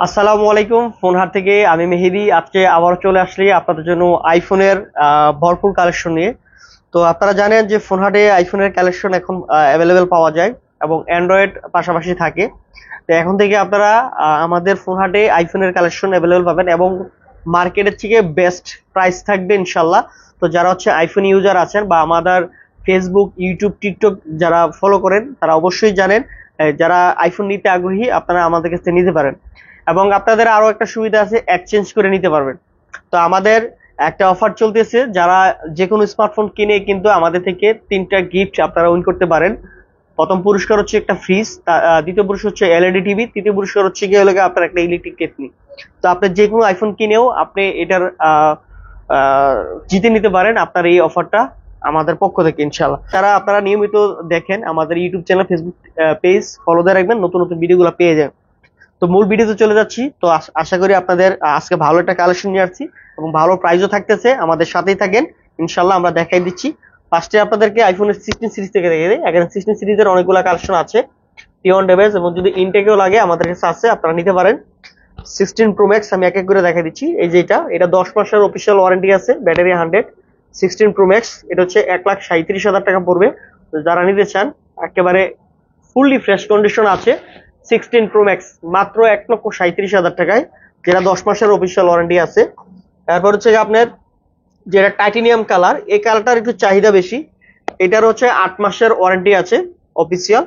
আসসালামু আলাইকুম। ফোনহাট থেকে আমি মেহেদি আজকে আবার চলে আসলি আপনাদের জন্য আইফোনের ভরপুর কালেকশন নিয়ে। তো আপনারা জানেন যে ফোনহাটে আইফোনের কালেকশন এখন অ্যাভেলেবেল পাওয়া যায় এবং অ্যান্ড্রয়েড পাশাপাশি থাকে। তো এখন থেকে আপনারা আমাদের ফোনহাটে আইফোনের কালেকশন অ্যাভেলেবেল পাবেন এবং মার্কেটের থেকে বেস্ট প্রাইস থাকবে ইনশাল্লাহ। তো যারা হচ্ছে আইফোন ইউজার আছেন বা আমাদের ফেসবুক, ইউটিউব, টিকটক যারা ফলো করেন তারা অবশ্যই জানেন, যারা আইফোন নিতে আগ্রহী আপনারা আমাদের কাছ থেকে নিতে পারেন। এবং আপনাদের আরো একটা সুবিধা আছে, এক্সচেঞ্জ করে নিতে পারবেন। তো আমাদের একটা অফার চলতেছে, যারা যে কোনো স্মার্টফোন কিনে কিন্তু আমাদের থেকে 3টা গিফট আপনারা উইন করতে পারেন। প্রথম পুরস্কার হচ্ছে একটা ফ্রিজ, দ্বিতীয় পুরস্কার হচ্ছে এলইডি টিভি, তৃতীয় পুরস্কার হচ্ছে গিয়ে হলো আপনার একটা ইলেকট্রিক কেটলি। তো আপনি যে কোনো আইফোন কিনেও আপনি এটার জিতে নিতে পারেন আপনার এই অফারটা আমাদের পক্ষ থেকে ইনশাল্লাহ। যারা আপনারা নিয়মিত দেখেন আমাদের YouTube channel, Facebook page follow দিয়ে রাখবেন, নতুন নতুন ভিডিওগুলো পেয়ে যাবেন। তো মূল ভিডিওতে চলে যাচ্ছি। তো আশা করি আপনাদের আজকে ভালো একটা কালেকশন নিয়ে আসছি এবং ভালো প্রাইসও থাকতেছে, আমাদের সাথেই থাকেন ইনশাল্লাহ। আমরা দেখাই দিচ্ছি। ফার্স্টে আপনাদেরকে আইফোনের 16 সিরিজ থেকে দেখে দিই। এখানে 16 সিরিজের অনেকগুলো কালেকশন আছে, টি1 ডিভাইস, এবং যদি ইনটেকেও লাগে আমাদের কাছে আছে, আপনারা নিতে পারেন। 16 প্রো ম্যাক্স আমি এক এক করে দেখা দিচ্ছি। এই যে এটা 10 মাসের অফিসিয়াল ওয়ারেন্টি আছে, ব্যাটারি 100। 16 প্রো ম্যাক্স এটা হচ্ছে 1,37,000 টাকা পড়বে। তো যারা নিতে চান একেবারে ফুললি ফ্রেশ কন্ডিশন আছে 16 প্রো ম্যাক্স মাত্র 1,37,000 টাকায়, যেটা 10 মাসের অফিসিয়াল ওয়ারেন্টি আছে। তারপর হচ্ছে আপনার যেটা টাইটেনিয়াম কালার, এই কালারটার একটু চাহিদা বেশি। এটার হচ্ছে 8 মাসের ওয়ারেন্টি আছে অফিসিয়াল।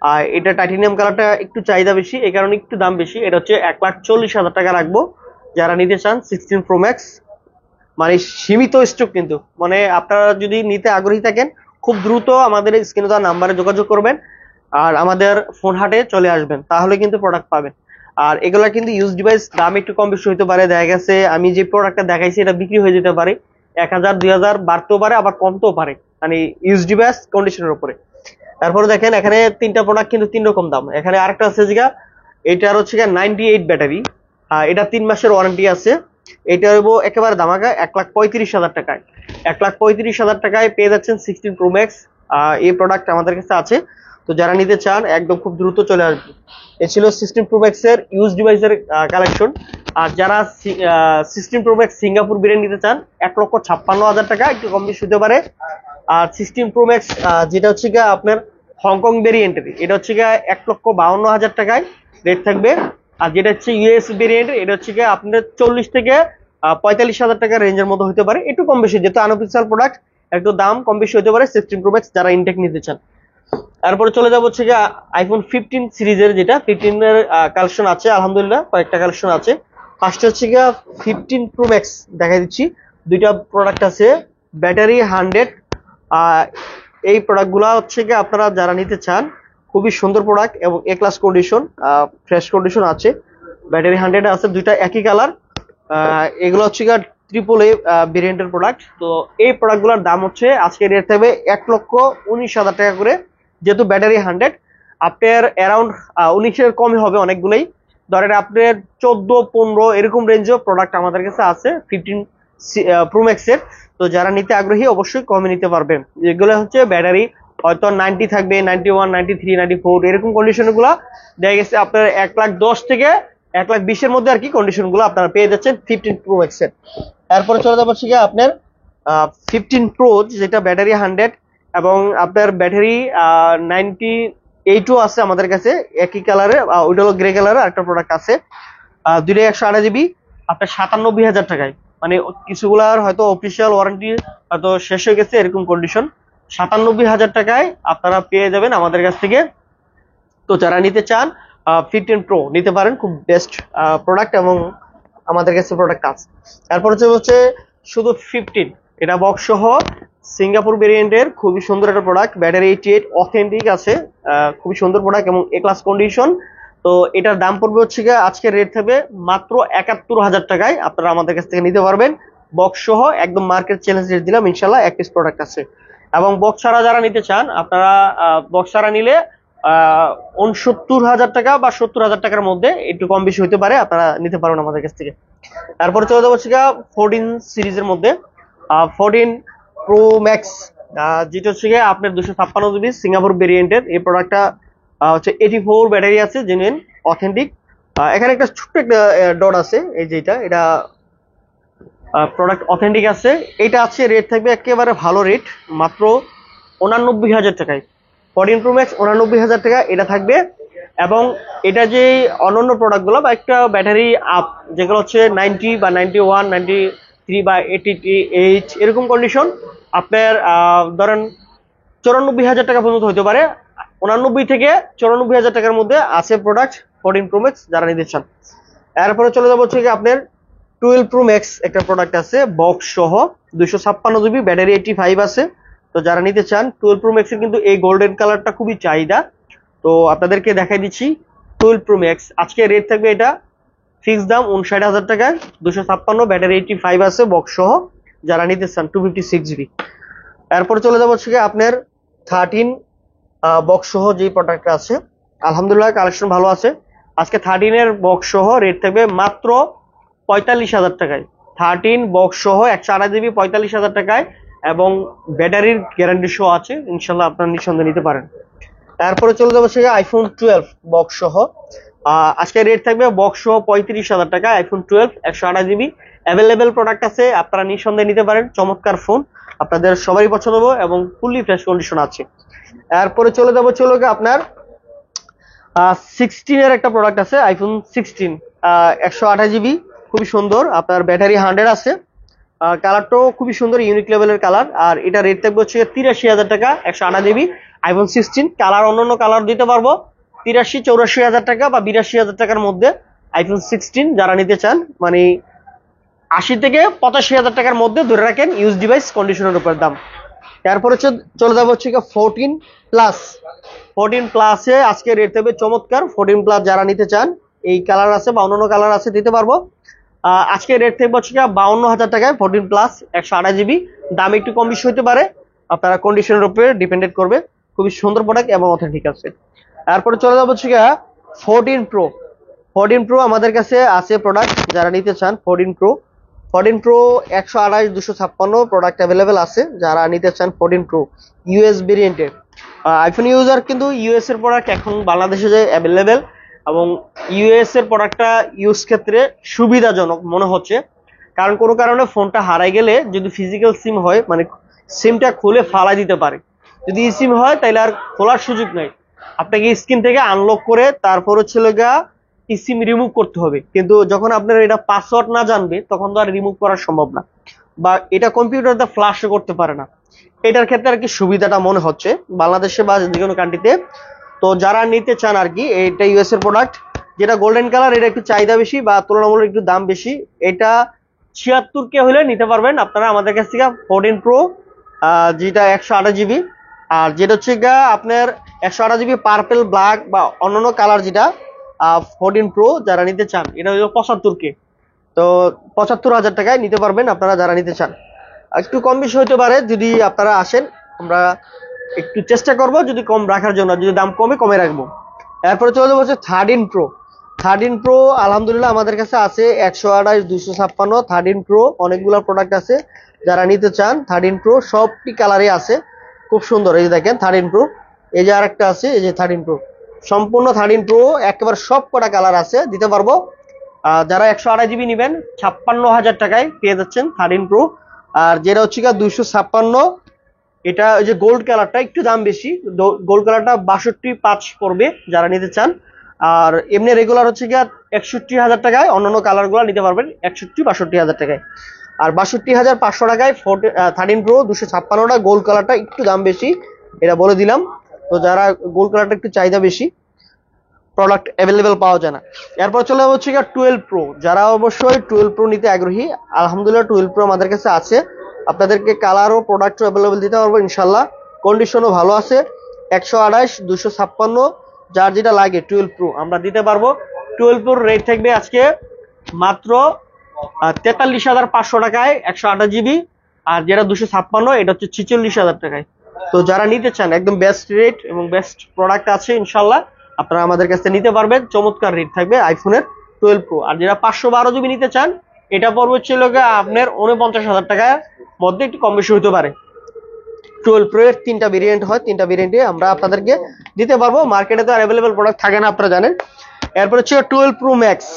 আর এটা টাইটেনিয়াম কালারটা একটু চাহিদা বেশি, এই কারণে একটু দাম বেশি। এটা হচ্ছে 1,40,000 টাকা রাখবো যারা নিতে চান 16 প্রো ম্যাক্স। মানে সীমিত স্টক কিন্তু, মানে আপনারা যদি নিতে আগ্রহী থাকেন খুব দ্রুত আমাদের স্ক্রিনে দেওয়া নাম্বারে যোগাযোগ করবেন আর আমাদের ফোন হাটে চলে আসবেন, তাহলে কিন্তু প্রোডাক্ট পাবেন। আর এগুলা কিন্তু ইউজ ডিভাইস, দাম একটু কম বেশি হতে পারে। দেখা গেছে আমি যে প্রোডাক্টটা দেখাইছি এটা বিক্রি হয়ে যেতে পারে 1,000 2,000 বাড়তেও পারে, আবার কমতেও পারে, মানে ইউজ ডিভাইস কন্ডিশনের উপরে। তারপরে দেখেন এখানে 3টা প্রোডাক্ট কিন্তু 3 রকম দাম। এখানে আরেকটা আছে যেটা, এটার হচ্ছে 98 ব্যাটারি, এটা 3 মাসের ওয়ারেন্টি আছে। এটা হইব একেবারে ধামাকা 1,35,000 টাকায়। 1,35,000 টাকায় পেয়ে যাচ্ছেন 16 প্রো ম্যাক্স। এই প্রোডাক্ট আমাদের কাছে আছে। তো যারা নিতে চান একদম খুব দ্রুত চলে আসবে। এ ছিল 16 প্রো ম্যাক্স এর ইউজ ডিভাইসের কালেকশন। আর যারা 16 প্রো ম্যাক্স সিঙ্গাপুর ব্র্যান্ড নিতে চান 1,56,000 টাকা, একটু কম বেশি হতে পারে। আর 16 প্রো ম্যাক্স যেটা হচ্ছে গিয়ে আপনার হংকং ভেরিয়েন্টের, এটা হচ্ছে গিয়ে 1,52,000 টাকায় রেট থাকবে। আর যেটা হচ্ছে ইউএস ভেরিয়েন্ট, এটা হচ্ছে গিয়ে আপনার 40 থেকে 45,000 টাকা রেঞ্জের মধ্যে হতে পারে, একটু কম বেশি, যেহেতু আনঅফিসিয়াল প্রোডাক্ট একটু দাম কম বেশি হতে পারে 16 প্রো ম্যাক্স যারা ইনটেক নিতে চান। তারপরে চলে যাবো হচ্ছে গিয়ে আইফোন 15 সিরিজের, যেটা 15 এর কালেকশন আছে আলহামদুলিল্লাহ, কয়েকটা কালেকশন আছে। ফার্স্ট হচ্ছে গিয়ে 15 প্রো ম্যাক্স দেখাই দিচ্ছি। দুইটা প্রোডাক্ট আছে, ব্যাটারি 100। এই প্রোডাক্টগুলো হচ্ছে গিয়ে আপনারা যারা নিতে চান খুবই সুন্দর প্রোডাক্ট এবং এ ক্লাস কন্ডিশন, ফ্রেশ কন্ডিশন আছে। ব্যাটারি 100 আছে, দুইটা একই কালার। এগুলো হচ্ছে গিয়ে ট্রিপল এ ভেরিয়েন্টের প্রোডাক্ট। তো এই প্রোডাক্টগুলোর দাম হচ্ছে আজকে রেট থাকবে 1,19,000 টাকা করে। যেহেতু ব্যাটারি 100, আপনার অ্যারাউন্ড 19-এর কমই হবে অনেকগুলোই। ধরেন আপনার 14-15 এরকম রেঞ্জেও প্রোডাক্ট আমাদের কাছে আছে 15 প্রো ম্যাক্স এর। তো যারা নিতে আগ্রহী অবশ্যই কমে নিতে পারবেন। যেগুলো হচ্ছে ব্যাটারি হয়তো 90 থাকবে, 91, 93, 94 এরকম কন্ডিশন গুলা দেখা গেছে আপনার 1,10,000 থেকে 1,20,000-এর মধ্যে আর কি কন্ডিশন গুলো আপনারা পেয়ে যাচ্ছেন 15 প্রো ম্যাক্স এর। তারপরে চলে যাবো হচ্ছে আপনার 15 প্রো, যেটা ব্যাটারি 100 এবং আপনার ব্যাটারি 98ও আছে আমাদের কাছে একই কালারের। ওইটা হলো গ্রে কালারের একটা প্রোডাক্ট আছে, দুইটা 128 জিবি, আপনার 97,000 টাকায়। মানে কিছুগুলার হয়তো অফিসিয়াল ওয়ারেন্টি হয়তো শেষ হয়ে গেছে এরকম কন্ডিশন, 97,000 টাকায় আপনারা পেয়ে যাবেন আমাদের কাছ থেকে। তো যারা নিতে চান 15 প্রো নিতে পারেন, খুব বেস্ট প্রোডাক্ট এবং আমাদের কাছে প্রোডাক্ট আছে। তারপর হচ্ছে শুধু 15, এটা বক্স সহ সিঙ্গাপুর ভেরিয়েন্টের খুবই সুন্দর একটা প্রোডাক্ট, ব্যাটারি 88 অথেন্টিক আছে, খুবই সুন্দর প্রোডাক্ট এবং এ ক্লাস কন্ডিশন। তো এটার দাম পড়বে হচ্ছে গিয়ে আজকের রেট থাকবে মাত্র 71,000 টাকায়, আপনারা আমাদের কাছ থেকে নিতে পারবেন বক্স সহ। একদম মার্কেট চ্যালেঞ্জ রেট দিলাম ইনশাল্লাহ, এক পিস প্রোডাক্ট আছে। এবং বক্স ছাড়া যারা নিতে চান আপনারা বক্স ছাড়া নিলে 69,000 টাকা বা 70,000 টাকার মধ্যে, একটু কম বেশি হতে পারে, আপনারা নিতে পারবেন আমাদের কাছ থেকে। তারপরে চলে যাবো হচ্ছে 14 সিরিজের মধ্যে 14 প্রো ম্যাক্স, যেটা হচ্ছে আপনার 256 জিবি সিঙ্গাপুর ভেরিয়েন্টের। এই প্রোডাক্টটা হচ্ছে 84 ব্যাটারি আছে, জেনুইন অথেন্টিক। এখানে একটা ছোট্ট একটা ডট আছে, এই যেটা এটা প্রোডাক্ট অথেন্টিক আছে। এটা আছে রেট থাকবে একেবারে ভালো রেট, মাত্র 89,000 টাকায়। 14 প্রো ম্যাক্স 89,000 টাকা এটা থাকবে। এবং এটা যে অন্যান্য প্রোডাক্টগুলো বা একটা ব্যাটারি আপ যেগুলো হচ্ছে 90 বা 91, 93 বা 88 এরকম কন্ডিশন, আপনার ধরেন 94,000 টাকা পর্যন্ত হতে পারে। 89 থেকে 94,000 টাকার মধ্যে আছে প্রোডাক্ট 14 প্রো ম্যাক্স যারা নিতে চান। এরপরে চলে যাবো হচ্ছে আপনার 12 প্রো ম্যাক্স একটা প্রোডাক্ট আছে বক্স সহ, 256 জিবি, ব্যাটারি 85 আছে। তো যারা নিতে চান 12 প্রো ম্যাক্সের কিন্তু এই গোল্ডেন কালারটা খুবই চাহিদা। তো আপনাদেরকে দেখাই দিচ্ছি 12 প্রো ম্যাক্স। আজকে রেট থাকবে এটা ফিক্স দাম 59,000 টাকায়, 256, ব্যাটারি 85 আছে বক্স সহ, যারা নিতে চান 256 জিবি। এরপরে চলে যাবো হচ্ছে আপনার 13 বক্স সহ যে প্রোডাক্টটা আছে, আলহামদুলিল্লাহ কালেকশন ভালো আছে। আজকে 13 এর বক্স সহ রেট থাকবে মাত্র 45,000 টাকায়। 13 বক্স সহ 128 জিবি 45,000 টাকায়, এবং ব্যাটারির গ্যারান্টি সহ আছে, ইনশাল্লাহ আপনার নিঃসন্দেহে নিতে পারেন। তারপরে চলে যাবো সে আইফোন 12 বক্স সহ। আজকে রেট থাকবে বক্স সহ 35,000 টাকা। আইফোন 12 128 জিবি অ্যাভেলেবেল প্রোডাক্ট আছে, আপনারা নিঃসন্দেহে নিতে পারেন। চমৎকার ফোন, আপনাদের সবারই পছন্দ হবে এবং ফুললি ফ্রেশ কন্ডিশন আছে। এরপরে চলে যাবো আপনার 16 এর একটা প্রোডাক্ট আছে, আইফোন 16 128 জিবি, খুবই সুন্দর। আপনার ব্যাটারি 100 আছে, কালারটাও খুবই সুন্দর, ইউনিক লেভেলের কালার। আর এটা রেট থাকবে হচ্ছে 83,000 টাকা। 128 জিবি আইফোন 16 কালার, অন্যান্য কালার দিতে পারবো 83-84,000 টাকা বা 82,000 টাকার মধ্যে। আইফোন 16 যারা নিতে চান, মানে 80 থেকে 85,000 টাকার মধ্যে ধরে রাখেন, ইউজ ডিভাইস কন্ডিশনের উপর দাম। তারপরে চলে যাবো হচ্ছে 14 প্লাস। 14 প্লাসে আজকে রেট থাকবে চমৎকার। 14 প্লাস যারা নিতে চান, এই কালার আছে বা অন্যান্য কালার আছে, দিতে পারবো। আজকে রেট থাকবে হচ্ছে 52,000 টাকায় 14 প্লাস 128 জিবি। দাম একটু কম বেশি হতে পারে, আপনারা কন্ডিশনের উপরে ডিপেন্ডেন্ট করবে। খুবই সুন্দর প্রোডাক্ট এবং অথেন্টিক আছে। তারপরে চলে যাবো হচ্ছে 14 প্রো। 14 প্রো আমাদের কাছে আছে প্রোডাক্ট, যারা নিতে চান 14 প্রো। 14 প্রো 128, 256 প্রোডাক্ট অ্যাভেলেবেল আছে, যারা নিতে চান 14 প্রো ইউএস ভেরিয়েন্টের। আইফোন ইউজার কিন্তু ইউএস এর প্রোডাক্ট এখন বাংলাদেশে যে অ্যাভেলেবেল, এবং ইউএস এর প্রোডাক্টটা ইউজ ক্ষেত্রে সুবিধাজনক মনে হচ্ছে। কারণ কোনো কারণে ফোনটা হারাই গেলে যদি ফিজিক্যাল সিম হয়, মানে সিমটা খুলে ফালাই দিতে পারে। যদি ই সিম হয় তাহলে আর খোলার সুযোগ নেই, আপনাকে স্ক্রিন থেকে আনলক করে তারপর হচ্ছে সিম রিমুভ করতে হবে। কিন্তু যখন আপনার এটা পাসওয়ার্ড না জানবে, তখন তো আর রিমুভ করা সম্ভব না, বা এটা কম্পিউটারতে ফ্ল্যাশও করতে পারে না। এটার ক্ষেত্রে আর কি সুবিধাটা মনে হচ্ছে বাংলাদেশে বা যে কোনো কান্ট্রিতে। তো যারা নিতে চান আর কি, এটা ইউএস এর প্রোডাক্ট, যেটা গোল্ডেন কালার, এটা একটু চাহিদা বেশি বা তুলনামূলক একটু দাম বেশি। এটা 76K হলে নিতে পারবেন আপনারা আমাদের কাছ থেকে 14 প্রো, যেটা 128 জিবি। আর যেটা হচ্ছে আপনার 128 জিবি পার্পেল, ব্ল্যাক বা অন্যান্য কালার, যেটা 14 প্রো যারা নিতে চান, এটা হলো 75K। তো 75,000 টাকায় নিতে পারবেন আপনারা যারা নিতে চান। একটু কম বেশি হতে পারে যদি আপনারা আসেন, আমরা একটু চেষ্টা করব যদি কম রাখার জন্য, যদি দাম কমে রাখবো। এরপরে চলে যাবো হচ্ছে 13 প্রো। 13 প্রো আলহামদুলিল্লাহ আমাদের কাছে আছে 128, 256। 13 প্রো অনেকগুলো প্রোডাক্ট আছে, যারা নিতে চান 13 প্রো সবটি কালারে আছে, খুব সুন্দর। এই যে দেখেন 13 প্রো, এই যে আরেকটা আছে, এই যে 13 প্রো, সম্পূর্ণ 13 প্রো একেবারে সব কটা কালার আছে, দিতে পারবো। যারা 128 জিবি নেবেন 56,000 টাকায় পেয়ে যাচ্ছেন 13 প্রো। আর যেটা হচ্ছে 256, এটা ওই যে গোল্ড কালারটা একটু দাম বেশি, গোল্ড কালারটা 62,500 পড়বে যারা নিতে চান। আর এমনি রেগুলার হচ্ছে 61,000 টাকায়, অন্যান্য কালার গুলো নিতে পারবেন 61-62,000 টাকায়। আর 62,500 টাকায় 13 প্রো 256টা, গোল্ড কালারটা একটু দাম বেশি, এটা বলে দিলাম। তো যারা গোল্ড কালারটা একটু চাহিদা বেশি, প্রোডাক্ট অ্যাভেলেবেল পাওয়া যায় না। এরপর চলে হচ্ছে 12 প্রো, যারা অবশ্যই 12 প্রো নিতে আগ্রহী, আলহামদুলিল্লাহ 12 প্রো আমাদের কাছে আছে। আপনাদেরকে কালার ও প্রোডাক্ট অ্যাভেলেবেল দিতে পারবো ইনশাল্লাহ, কন্ডিশনও ভালো আছে। 128, 256 যার যেটা লাগে 12 প্রো আমরা দিতে পারবো। 12 প্রোর রেট থাকবে আজকে মাত্র 43,500 টাকায় 128 জিবি। আর যেটা 256 এটা হচ্ছে 46,000 টাকায়। তো যারা নিতে চান একদম বেস্ট রেট এবং বেস্ট প্রোডাক্ট আছে ইনশাল্লাহ, আপনারা আমাদের কাছে নিতে পারবেন। চমৎকার রেট থাকবে আইফোনের 12 প্রো। আর যারা 512 জিবি নিতে চান, এটা পড়বে হচ্ছে আপনার 49,000 টাকার মধ্যে, একটু কম বেশি হতে পারে। 12 প্রো এর 3টা ভেরিয়েন্ট হয়, 3টা ভেরিয়েন্টে আমরা আপনাদেরকে দিতে পারবো। মার্কেটে তো অ্যাভেলেবেল প্রোডাক্ট থাকে না, আপনারা জানেন। এরপর হচ্ছে 12 প্রো ম্যাক্স,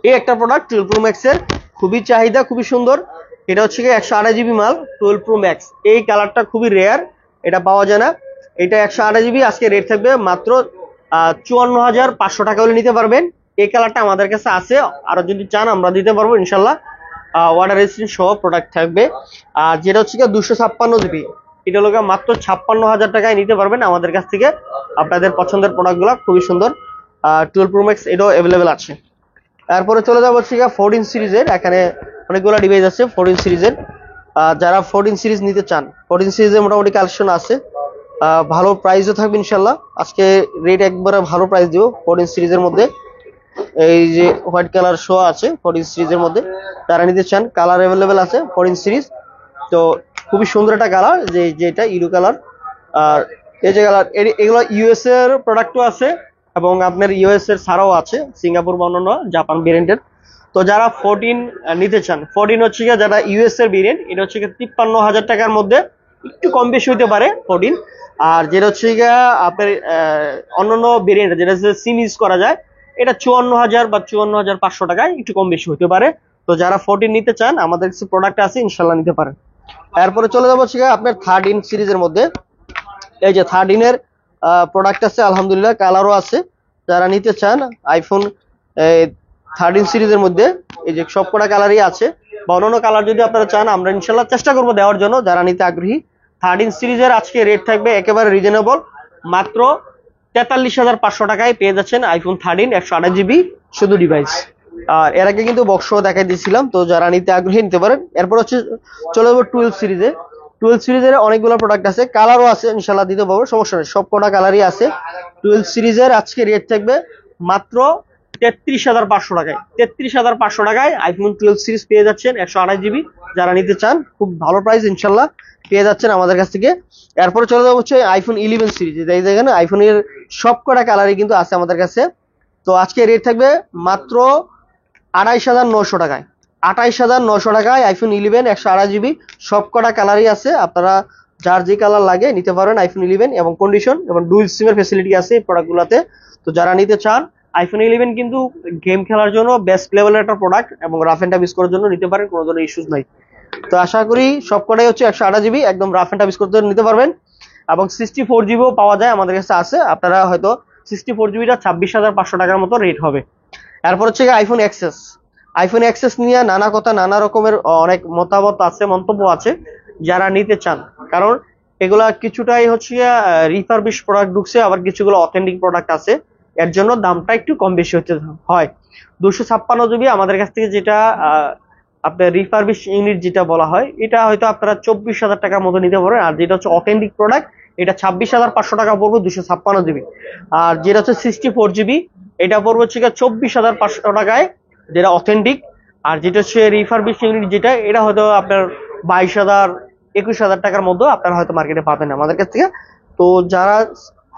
এই একটা প্রোডাক্ট 12 প্রো ম্যাক্স এর খুবই চাহিদা, খুবই সুন্দর। এটা হচ্ছে 128 জিবি মাল 12 প্রো ম্যাক্স, এই কালারটা খুবই রেয়ার, এটা পাওয়া যায় না। এটা 128 জিবি, আজকে রেট থাকবে মাত্র 54,500 টাকা হলে নিতে পারবেন। এই কালারটা আমাদের কাছে আছে, আর যদি চান আমরা দিতে পারবো ইনশাল্লাহ, ওয়াটার রেজিস্ট্যান্ট সহ প্রোডাক্ট থাকবে। আর যেটা হচ্ছে 256 জিবি, এটা হলো মাত্র 56,000 টাকায় নিতে পারবেন আমাদের কাছ থেকে আপনাদের পছন্দের প্রোডাক্টগুলো, খুবই সুন্দর। 12 প্রো ম্যাক্স এটাও অ্যাভেলেবেল আছে। তারপরে চলে যাবো হচ্ছে 14 সিরিজের, এখানে অনেকগুলো ডিভাইস আছে 14 সিরিজের। যারা 14 সিরিজ নিতে চান, 14 সিরিজের মোটামুটি কালেকশন আছে, ভালো প্রাইসও থাকবে ইনশাল্লাহ। আজকে রেট একবারে ভালো প্রাইস দিব 14 সিরিজের মধ্যে। এই যে হোয়াইট কালার শো আছে 14 সিরিজের মধ্যে, যারা নিতে চান কালার অ্যাভেলেবেল আছে 14 সিরিজ। তো খুবই সুন্দর একটা কালার, যেটা ইউরো কালার। আর এই যে কালার, এগুলো ইউএস এর প্রোডাক্টও আছে এবং আপনার ইউএস এর ছাড়াও আছে, সিঙ্গাপুর বা অন্যান্য জাপান ভেরিয়েন্টের। তো যারা 14 নিতে চান, 14 হচ্ছে যারা ইউএস এর ভেরিয়েন্ট, এটা হচ্ছে 53,000 টাকার মধ্যে, একটু কম বেশি হইতে পারে 14। আর যেটা হচ্ছে আপনার অন্যান্য ভেরিয়েন্ট, যেটা সিম ইউজ করা যায়, এটা 54,000 বা 54,500 টাকায় একটু কম বেশি হতে পারে। তো যারা 14 নিতে চান আমাদের কাছে প্রোডাক্ট আছে, ইনশাল্লাহ নিতে পারেন। এরপরে চলে যাবো হচ্ছে আপনার 13 সিরিজের মধ্যে। এই যে 13 এর প্রোডাক্ট আছে আলহামদুলিল্লাহ, কালারও আছে। যারা নিতে চান আইফোন 13 সিরিজের মধ্যে, এই যে সবকটা কালারই আছে, বা অন্যান্য কালার যদি আপনারা চান আমরা ইনশাল্লাহ চেষ্টা করবো দেওয়ার জন্য, যারা নিতে আগ্রহী। 13 সিরিজের আজকে রেট থাকবে একেবারে রিজনেবল, মাত্র 43,500 টাকায় পেয়ে যাচ্ছেন আইফোন 13 128 জিবি শুধু ডিভাইস। আর এর আগে কিন্তু বক্স দেখাই দিয়েছিলাম, তো যারা নিতে আগ্রহী নিতে পারেন। এরপর হচ্ছে চলে যাবো 12 সিরিজে। 12 সিরিজের অনেকগুলো প্রোডাক্ট আছে, কালারও আছে, ইনশাল্লাহ দিতে পারবো, সমস্যা নেই, সব কটা কালারই আছে। 12 সিরিজের আজকে রেট থাকবে মাত্র 33,500 টাকায়। 33,500 টাকায় আইফোন 12 সিরিজ পেয়ে যাচ্ছেন 128 জিবি। যারা নিতে চান খুব ভালো প্রাইস ইনশাল্লাহ পেয়ে যাচ্ছেন আমাদের কাছ থেকে। এরপরে চলে যাবো হচ্ছে আইফোন 11 সিরিজ, এই দেখেন আইফোনের সব কটা কালারই কিন্তু আছে আমাদের কাছে। তো আজকে রেট থাকবে মাত্র 28,900 টাকায়। 28,900 টাকায় আইফোন 11 128 জিবি, সব কটা কালারই আছে। আপনারা যার যে কালার লাগে নিতে পারেন আইফোন 11, এবং কন্ডিশন এবং ডুয়াল সিমের ফ্যাসিলিটি আছে এই প্রোডাক্টগুলোতে। তো যারা নিতে চান আইফোন 11 কিন্তু গেম খেলার জন্য বেস্ট লেভেলের একটা প্রোডাক্ট, এবং রাফ এন্ড টাফ ইউজ করার জন্য নিতে পারেন, কোনো ধরনের ইস্যুস নাই। তো আশা করি সবকটাই হচ্ছে 128 জিবি, একদম রাফ এন্ড টাফ ইউজ করতে নিতে পারবেন। এবং 64 জিবিও পাওয়া যায়, আমাদের কাছে আছে। আপনারা হয়তো 64 জিবিটা 26,500 টাকার মতো রেট হবে। এরপর হচ্ছে আইফোন এক্সএস। আইফোন এক্সএস নিয়ে নানা কথা, নানা রকমের অনেক মতামত আছে, মন্তব্য আছে। যারা নিতে চান, কারণ এগুলা কিছুটাই হচ্ছে রিফারবিশ প্রোডাক্ট ঢুকছে, আবার কিছুগুলো অথেন্টিক প্রোডাক্ট আছে, এর জন্য দামটা একটু কম বেশি হতে হয়। 256 জিবি আমাদের কাছ থেকে যেটা আপনার রিফারবিশ ইউনিট যেটা বলা হয়, এটা হয়তো আপনারা 24,000 টাকার মতো নিতে পারেন। আর যেটা হচ্ছে অথেন্টিক প্রোডাক্ট, এটা 26,500 টাকা পড়বে 256 জিবি। আর যেটা হচ্ছে 64 জিবি, এটা পড়বে হচ্ছে 24,500 টাকায়, যেটা অথেন্টিক। আর যেটা হচ্ছে রিফারবিশ ইউনিট যেটা, এটা হয়তো আপনার 22,000 21,000 টাকার মধ্যে আপনারা হয়তো মার্কেটে পাবেন আমাদের কাছ থেকে। তো যারা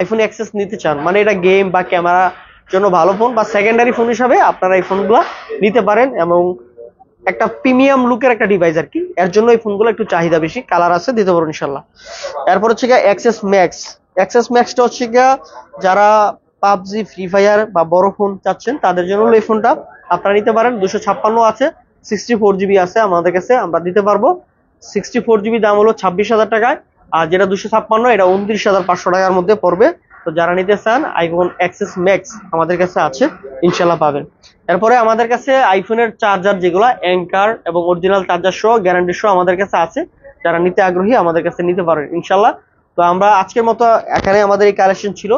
আইফোন অ্যাক্সেস নিতে চান, মানে এটা গেম বা ক্যামেরা জন্য ভালো ফোন বা সেকেন্ডারি ফোন হিসাবে আপনারা এই ফোনগুলো নিতে পারেন, এবং একটা প্রিমিয়াম লুকের একটা ডিভাইস আর কি, এর জন্য এই ফোনগুলো একটু চাহিদা বেশি, কালার আছে, দিতে পারবো ইনশাল্লাহ। এরপর হচ্ছে এক্সএস ম্যাক্স। এক্সএস ম্যাক্সটা হচ্ছে যারা পাবজি, ফ্রি ফায়ার বা বড় ফোন চাচ্ছেন তাদের জন্য এই ফোনটা আপনারা নিতে পারেন। 256 আছে, 64 জিবি আছে আমাদের কাছে, আমরা দিতে পারবো। 64 জিবি দাম হলো 26,000 টাকায়, আর যেটা 256 এটা 29,500 টাকার মধ্যে পড়বে। তো যারা নিতে চান আইফোন এক্সএস ম্যাক্স আমাদের কাছে আছে, ইনশাল্লাহ পাবেন। এরপরে আমাদের কাছে আইফোনের চার্জার যেগুলো অ্যাঙ্কার এবং অরিজিনাল চার্জার সহ, গ্যারান্টি সহ আমাদের কাছে আছে। যারা নিতে আগ্রহী আমাদের কাছে নিতে পারেন ইনশাল্লাহ। তো আমরা আজকের মতো এখানে আমাদের এই কালেকশন ছিল,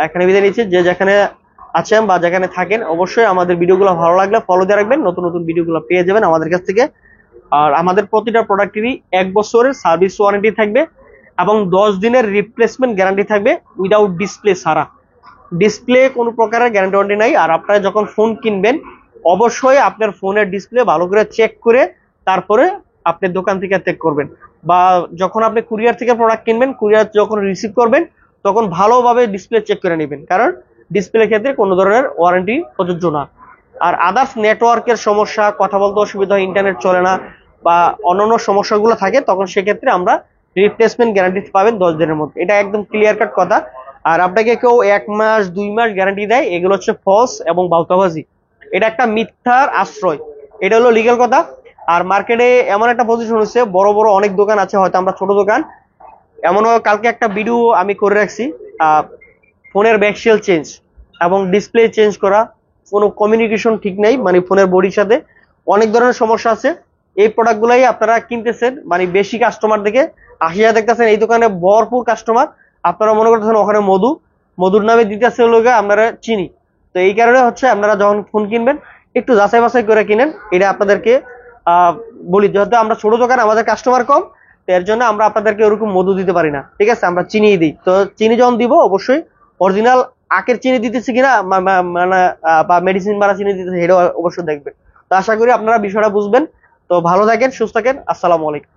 এখানে বিদায় নিচ্ছি। যে যেখানে আছেন বা যেখানে থাকেন, অবশ্যই আমাদের ভিডিওগুলো ভালো লাগলে ফলো দিয়ে রাখবেন, নতুন নতুন ভিডিওগুলো পেয়ে যাবেন আমাদের কাছ থেকে। আর আমাদের প্রতিটা প্রোডাক্টেরই 1 বছরের সার্ভিস ওয়ারেন্টি থাকবে, এবং 10 দিনের রিপ্লেসমেন্ট গ্যারান্টি থাকবে উইদাউট ডিসপ্লে ছাড়া। ডিসপ্লে কোনো প্রকারের গ্যারান্টি ওয়ারেন্টি নাই। আর আপনারা যখন ফোন কিনবেন, অবশ্যই আপনার ফোনের ডিসপ্লে ভালো করে চেক করে তারপরে আপনি দোকান থেকে চেক করবেন, বা যখন আপনি কুরিয়ার থেকে প্রোডাক্ট কিনবেন, কুরিয়ার যখন রিসিভ করবেন তখন ভালোভাবে ডিসপ্লে চেক করে নেবেন, কারণ ডিসপ্লে ক্ষেত্রে কোনো ধরনের ওয়ারেন্টি প্রযোজ্য না। আর আদার্স নেটওয়ার্কের সমস্যা, কথা বলতে অসুবিধা হয়, ইন্টারনেট চলে না, বা অন্যান্য সমস্যাগুলো থাকে, তখন সেক্ষেত্রে আমরা রিপ্লেসমেন্ট গ্যারান্টি পাবেন 10 দিনের মধ্যে। এটা একদম ক্লিয়ার কাট কথা। আর আপনাকে কেউ 1 মাস 2 মাস গ্যারান্টি দেয়, এগুলো হচ্ছে ফলস এবং বাউতাবাজি। এটা একটা মিথ্যার আশ্রয়, এটা হলো লিগ্যাল কথা। আর মার্কেটে এমন একটা পজিশন হচ্ছে, বড় বড় অনেক দোকান আছে, হয়তো আমরা ছোট দোকান। এমনও কালকে একটা ভিডিও আমি করে রাখছি, ফোনের ব্যাকশেল চেঞ্জ এবং ডিসপ্লে চেঞ্জ করা, কোনো কমিউনিকেশন ঠিক নাই, মানে ফোনের বডির সাথে অনেক ধরনের সমস্যা আছে। এই প্রোডাক্টগুলাই আপনারা কিনতেছেন, মানে বেশি কাস্টমার দেখে 80,000 দেখতেছেন, এই দোকানে ভরপুর কাস্টমার। আপনারা মনে করতেছেন ওখানে মধুর নামে দিতেছে লোকে, আপনারা চিনি। তো এই কারণে হচ্ছে আপনারা যখন ফোন কিনবেন একটু যাচাই বাছাই করে কিনেন, এটা আপনাদেরকে আহ বলি। যেহেতু আমরা ছোট দোকান, আমাদের কাস্টমার কম, তো এর জন্য আমরা আপনাদেরকে ওরকম মধু দিতে পারি না, ঠিক আছে? আমরা চিনি দিই। তো চিনি যখন দিব অবশ্যই অরিজিনাল আখের চিনি দিতেছি কিনা, মানে বা মেডিসিন মারা চিনি দিতেছি, এটা অবশ্যই দেখবেন। তো আশা করি আপনারা বিষয়টা বুঝবেন। তো ভালো থাকেন, সুস্থ থাকেন, আসসালামু আলাইকুম।